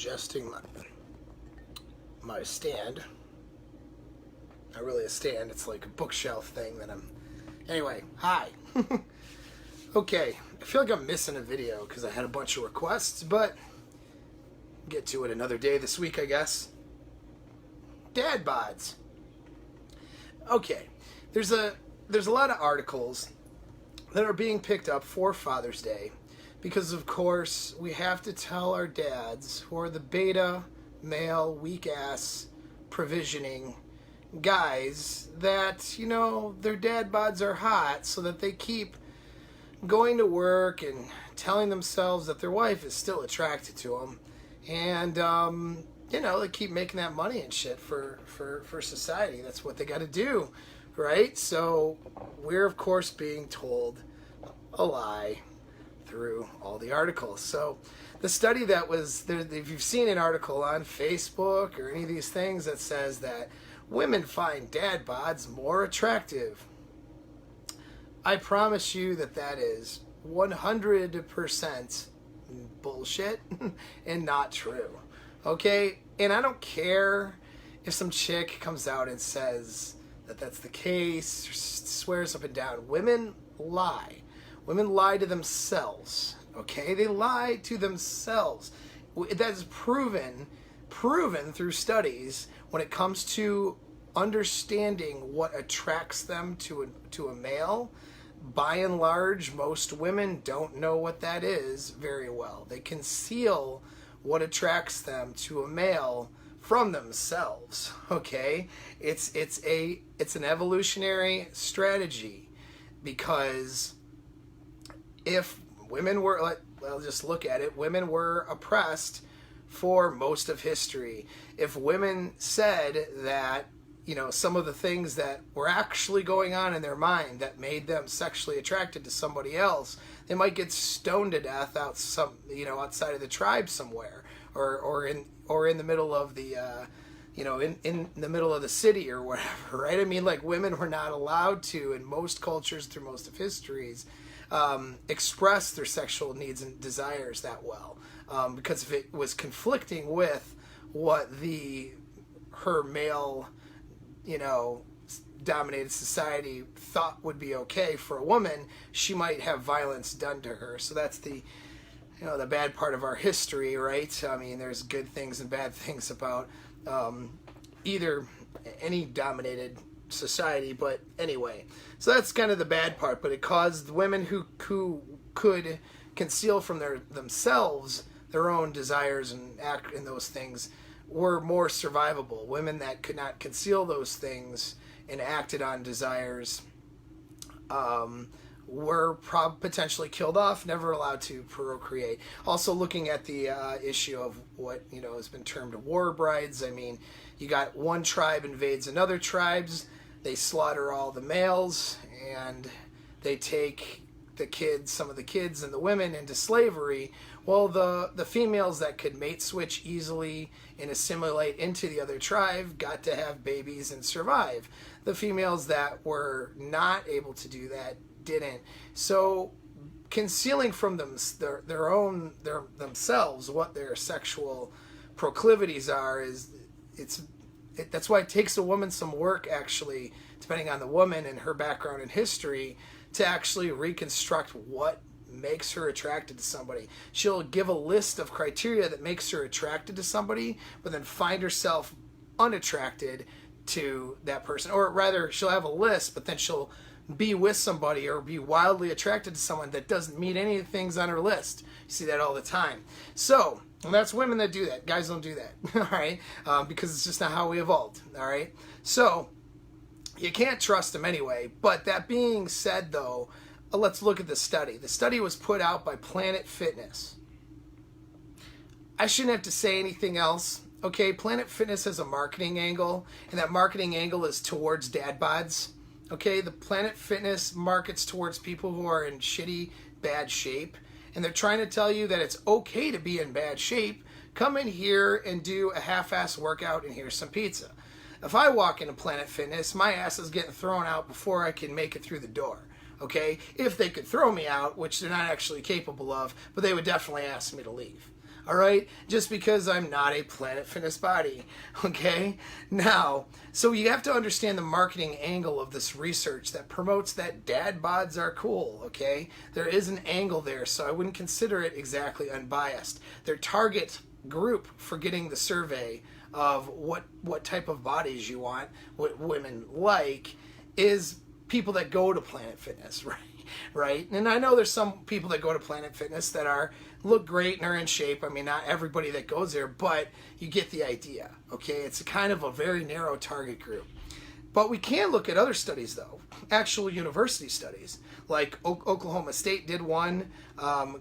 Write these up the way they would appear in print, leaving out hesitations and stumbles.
adjusting my stand. Not really a stand, it's like a bookshelf thing that I'm... Anyway, hi. Okay, I feel like I'm missing a video because I had a bunch of requests, but get to it another day this week, I guess. Dad bods. Okay, there's a lot of articles that are being picked up for Father's Day because, of course, we have to tell our dads, who are the beta, male, weak-ass, provisioning guys, that, you know, their dad bods are hot so that they keep going to work and telling themselves that their wife is still attracted to them. And, you know, they keep making that money and shit for society. That's what they got to do, right? So we're, of course, being told a lie through all the articles. So the study that was there, if you've seen an article on Facebook or any of these things that says that women find dad bods more attractive, I promise you that that is 100% bullshit and not true. Okay? And I don't care if some chick comes out and says that that's the case, or swears up and down. Women lie. Women lie to themselves. Okay? They lie to themselves. That's proven through studies when it comes to understanding what attracts them to a male. By and large, most women don't know what that is very well. They conceal what attracts them to a male from themselves. Okay, it's an evolutionary strategy, because if women were, well, just look at it. Women were oppressed for most of history. If women said that, you know, some of the things that were actually going on in their mind that made them sexually attracted to somebody else, they might get stoned to death outside of the tribe somewhere, or in the middle of the in the middle of the city or whatever, right? I mean, like, women were not allowed to, in most cultures through most of histories, express their sexual needs and desires that well, because if it was conflicting with what her male, you know, dominated society thought would be okay for a woman, she might have violence done to her. So that's the bad part of our history, right? I mean, there's good things and bad things about either any dominated society, but anyway. So that's kind of the bad part, but it caused women who could conceal from themselves their own desires and act in those things were more survivable. Women that could not conceal those things and acted on desires were potentially killed off, never allowed to procreate. Also, looking at the issue of what has been termed war brides. I mean, you got one tribe invades another tribe's, they slaughter all the males, and they take some of the kids and the women into slavery. Well, the females that could mate switch easily and assimilate into the other tribe got to have babies and survive. The females that were not able to do that didn't. So concealing from themselves what their sexual proclivities are that's why it takes a woman some work, actually, depending on the woman and her background and history, to actually reconstruct what makes her attracted to somebody. She'll give a list of criteria that makes her attracted to somebody, but then find herself unattracted to that person. Or rather, she'll have a list, but then she'll be with somebody or be wildly attracted to someone that doesn't meet any of the things on her list. You see that all the time. So, and that's women that do that. Guys don't do that, all right? Because it's just not how we evolved, all right? So, you can't trust them anyway. But that being said, though, let's look at the study. The study was put out by Planet Fitness. I shouldn't have to say anything else. Okay, Planet Fitness has a marketing angle, and that marketing angle is towards dad bods. Okay, the Planet Fitness markets towards people who are in shitty, bad shape, and they're trying to tell you that it's okay to be in bad shape. Come in here and do a half-ass workout, and here's some pizza. If I walk into Planet Fitness, my ass is getting thrown out before I can make it through the door. Okay? If they could throw me out, which they're not actually capable of, but they would definitely ask me to leave. All right, just because I'm not a Planet Fitness body. Okay, now, so you have to understand the marketing angle of this research that promotes that dad bods are cool. Okay, there is an angle there, so I wouldn't consider it exactly unbiased. Their target group for getting the survey of what type of bodies you want, what women like, is people that go to Planet Fitness, right? Right? And I know there's some people that go to Planet Fitness that look great and are in shape. I mean, not everybody that goes there, but you get the idea. Okay, it's kind of a very narrow target group. But we can look at other studies, though, actual university studies, like Oklahoma State did one,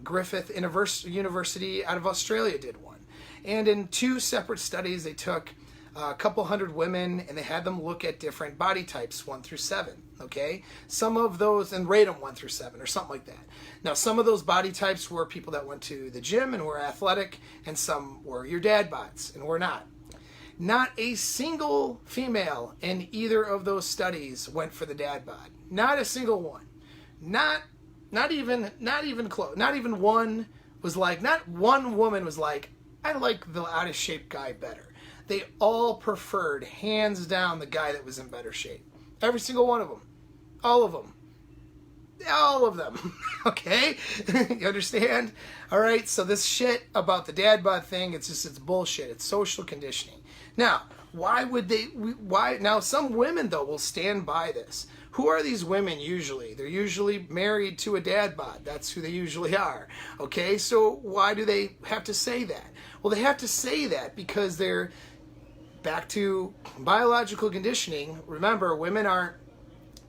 Griffith University out of Australia did one. And in 2 separate studies, they took a couple hundred women and they had them look at different body types, 1 through 7. Okay, some of those, and rate them 1 through 7 or something like that. Now, some of those body types were people that went to the gym and were athletic, and some were your dad bods and were not. Not a single female in either of those studies went for the dad bod. Not a single one. Not even close. Not even one was like, not one woman was like, I like the out of shape guy better. They all preferred, hands down, the guy that was in better shape. Every single one of them. All of them. All of them. Okay? You understand? All right, so this shit about the dad bod thing, it's bullshit. It's social conditioning. Now, now some women, though, will stand by this. Who are these women usually? They're usually married to a dad bod. That's who they usually are. Okay, so why do they have to say that? Well, they have to say that because they're back to biological conditioning. Remember, women aren't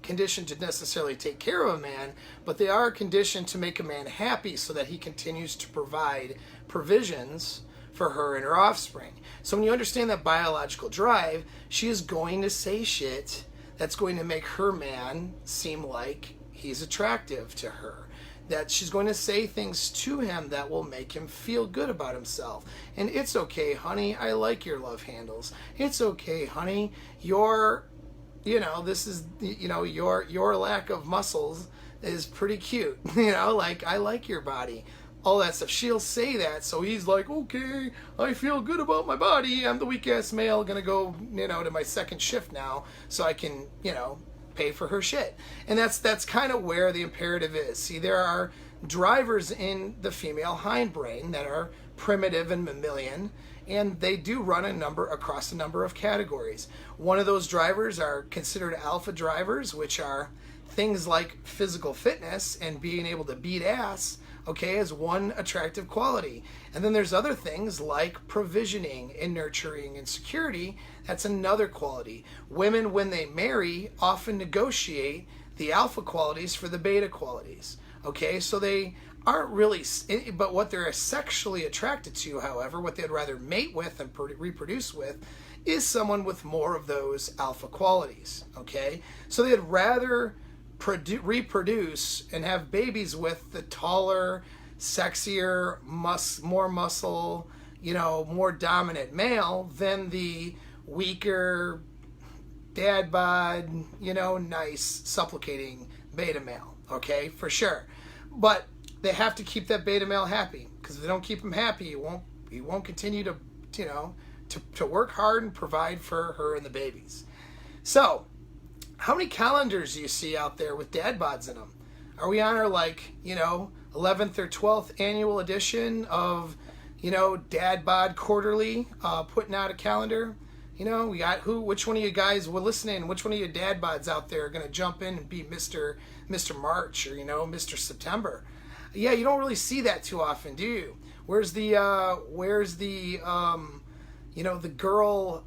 conditioned to necessarily take care of a man, but they are conditioned to make a man happy so that he continues to provide provisions for her and her offspring. So when you understand that biological drive, she is going to say shit that's going to make her man seem like he's attractive to her. That she's going to say things to him that will make him feel good about himself. And it's okay, honey, I like your love handles. It's okay, honey, your lack of muscles is pretty cute. Like, I like your body. All that stuff. She'll say that, so he's like, okay, I feel good about my body. I'm the weak-ass male, gonna go, to my second shift now, so I can, pay for her shit. And that's kind of where the imperative is. See, there are drivers in the female hindbrain that are primitive and mammalian, and they do run across a number of categories. One of those drivers are considered alpha drivers, which are things like physical fitness and being able to beat ass, okay, as one attractive quality. And then there's other things like provisioning and nurturing and security. That's another quality. Women, when they marry, often negotiate the alpha qualities for the beta qualities. Okay, so they aren't really, but what they're sexually attracted to, however, what they'd rather mate with and reproduce with, is someone with more of those alpha qualities. Okay, so they'd rather reproduce and have babies with the taller, sexier, more muscle, more dominant male than the weaker, dad bod, nice, supplicating beta male. Okay, for sure. But they have to keep that beta male happy, because if they don't keep him happy, he won't continue to work hard and provide for her and the babies. So, how many calendars do you see out there with dad bods in them? Are we on our 11th or 12th annual edition of, Dad Bod Quarterly, putting out a calendar? We got which one of you guys were listening, which one of you dad bods out there are going to jump in and be Mr. March or, Mr. September? Yeah, you don't really see that too often, do you? Where's the girl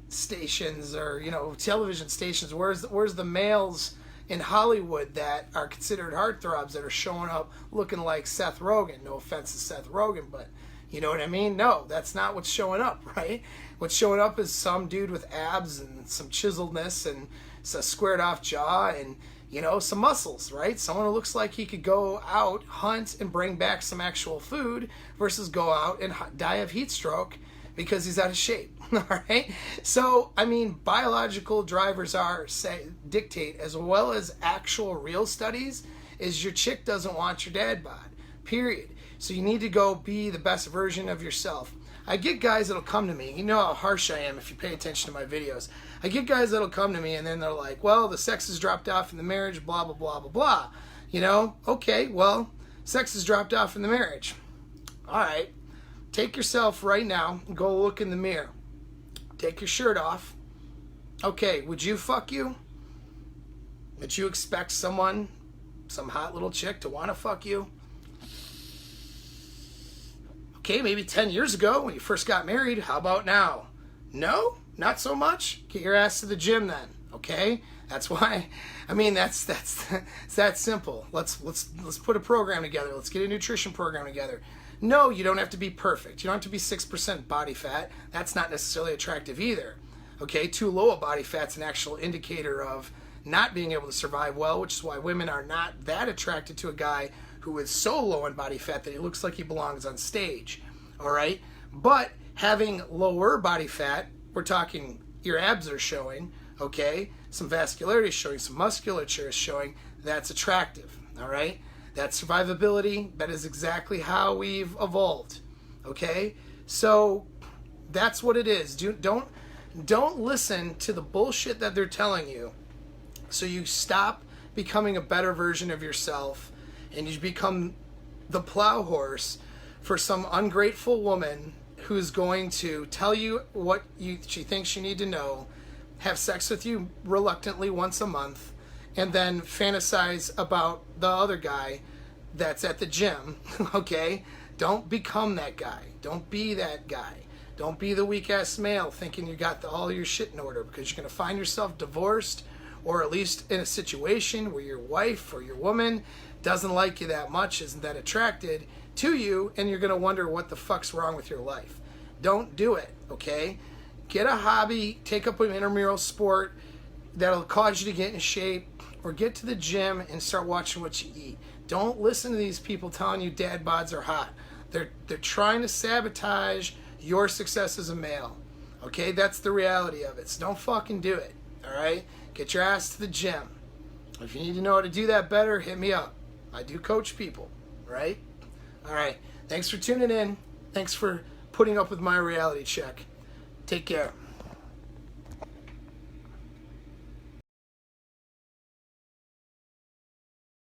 stations or television stations? Where's the males in Hollywood that are considered heartthrobs that are showing up looking like Seth Rogen? No offense to Seth Rogen, but you know what I mean? No, that's not what's showing up, right? What's showing up is some dude with abs and some chiseledness and a squared off jaw and some muscles, right? Someone who looks like he could go out, hunt, and bring back some actual food versus go out and die of heat stroke because he's out of shape. All right. So, biological drivers dictate, as well as actual real studies, is your chick doesn't want your dad bod. period. So you need to go be the best version of yourself. I get guys that'll come to me. You know how harsh I am if you pay attention to my videos. I get guys that'll come to me and then they're like, well, the sex has dropped off in the marriage, blah, blah, blah, blah, blah. You know, okay, well, sex has dropped off in the marriage. All right, take yourself right now and go look in the mirror. Take your shirt off. Okay, would you fuck you? Would you expect someone, some hot little chick, to want to fuck you? Okay, maybe 10 years ago when you first got married. How about now? No? Not so much? Get your ass to the gym then, okay? That's why, I mean, that's it's that simple. Let's put a program together. Let's get a nutrition program together. No, you don't have to be perfect. You don't have to be 6% body fat. That's not necessarily attractive either. Okay, too low a body fat's an actual indicator of not being able to survive well, which is why women are not that attracted to a guy who is so low in body fat that he looks like he belongs on stage. All right, but having lower body fat, we're talking your abs are showing, okay, some vascularity is showing, some musculature is showing, that's attractive. All right, that's survivability. That is exactly how we've evolved. Okay, so that's what it is. Don't listen to the bullshit that they're telling you. So you stop becoming a better version of yourself and you become the plow horse for some ungrateful woman who's going to tell you what she thinks you need to know, have sex with you reluctantly once a month, and then fantasize about the other guy that's at the gym, okay? Don't become that guy. Don't be that guy. Don't be the weak-ass male thinking you got all your shit in order, because you're going to find yourself divorced, or at least in a situation where your wife or your woman doesn't like you that much, isn't that attracted to you, and you're going to wonder what the fuck's wrong with your life. Don't do it, okay? Get a hobby, take up an intramural sport that'll cause you to get in shape, or get to the gym and start watching what you eat. Don't listen to these people telling you dad bods are hot. They're trying to sabotage your success as a male. Okay, that's the reality of it. So don't fucking do it. All right, get your ass to the gym. If you need to know how to do that better, hit me up. I do coach people. Right? All right. Thanks for tuning in. Thanks for putting up with my reality check. Take care.